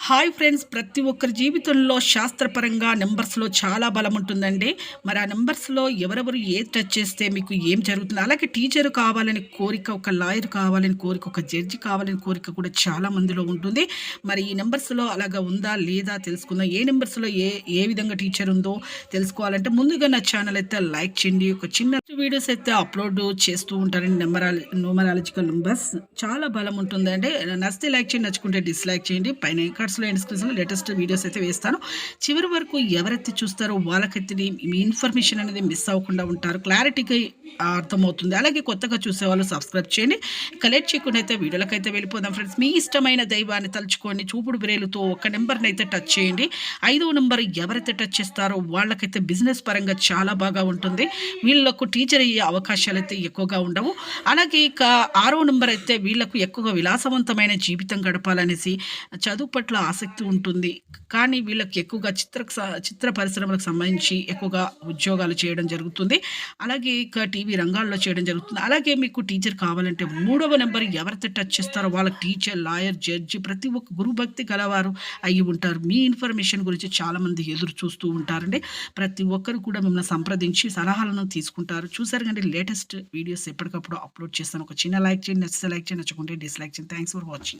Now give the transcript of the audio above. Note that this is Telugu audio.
హాయ్ ఫ్రెండ్స్, ప్రతి ఒక్కరి జీవితంలో శాస్త్రపరంగా నెంబర్స్‌లో చాలా బలం ఉంటుందండి. మరి ఆ నెంబర్స్‌లో ఎవరెవరు ఏది టచ్ చేస్తే మీకు ఏం జరుగుతుంది? అలాగే టీచర్ కావాలని కోరిక, ఒక లాయర్ కావాలని కోరిక, ఒక జడ్జి కావాలని కోరిక కూడా చాలా మందిలో ఉంటుంది. మరి ఈ నెంబర్స్‌లో అలాగా ఉందా? లేదా? తెలుసుకుందాం. ఏ నెంబర్స్‌లో ఏ విధంగా టీచర్ ఉందో తెలుసుకోవాలంటే ముందుగా నా ఛానల్ అయితే లైక్ చేయండి. ఒక చిన్న వీడియోస్ అయితే అప్‌లోడ్ చేస్తూ ఉంటానండి. న్యూమరాలజికల్ నంబర్స్ చాలా బలం ఉంటుందండి. నచ్చితే లైక్ చేయండి, నచ్చుకుంటే డిస్‌లైక్ చేయండి. పైన కార్డ్స్‌లో ఎండ్ స్క్రీన్స్‌లో లేటెస్ట్ వీడియోస్ అయితే వేస్తాను. చివరి వరకు ఎవరైతే చూస్తారో వాళ్ళకైతే మీ ఇన్ఫర్మేషన్ అనేది మిస్ అవ్వకుండా ఉంటారు. క్లారిటీగా అర్థమవుతుంది. అలాగే కొత్తగా చూసేవాళ్ళు సబ్స్క్రైబ్ చేయండి. ఇక లేట్ చేయకుండా అయితే వీడియోలకైతే వెళ్ళిపోదాం ఫ్రెండ్స్. మీ ఇష్టమైన దైవాన్ని తలుచుకోండి. చూపుడు బ్రేలుతో ఒక నెంబర్‌ని అయితే టచ్ చేయండి. 5వ నెంబర్ ఎవరైతే టచ్ చేస్తారో వాళ్ళకైతే బిజినెస్ పరంగా చాలా బాగా ఉంటుంది. వీళ్ళకు టీచర్ అయ్యే అవకాశాలైతే ఎక్కువగా ఉండవు. అలాగే ఇక 6వ నంబర్ అయితే వీళ్ళకు ఎక్కువగా విలాసవంతమైన జీవితం గడపాలనేసి చదువు పట్ల ఆసక్తి ఉంటుంది. కానీ వీళ్ళకి ఎక్కువగా చిత్ర పరిశ్రమలకు సంబంధించి ఎక్కువగా ఉద్యోగాలు చేయడం జరుగుతుంది. అలాగే ఇక టీవీ రంగాల్లో చేయడం జరుగుతుంది. అలాగే మీకు టీచర్ కావాలంటే 3వ నంబర్ ఎవరైతే టచ్ చేస్తారో వాళ్ళకి టీచర్, లాయర్, జడ్జి ప్రతి ఒక్క గురుభక్తి గలవారు అయ్యి ఉంటారు. మీ ఇన్ఫర్మేషన్ గురించి చాలామంది ఎదురు చూస్తూ ఉంటారండి. ప్రతి ఒక్కరు కూడా మిమ్మల్ని సంప్రదించి సలహాలను తీసుకుంటారు. చూసారు కదండీ, లేటెస్ట్ వీడియోస్ ఎప్పటికప్పుడు అప్లోడ్ చేస్తాను. ఒక చిన్న లైక్ చేయండి, నచ్చితే లైక్ చేయండి, నచ్చకుంటే డిస్లైక్ చేయండి. Thanks for watching.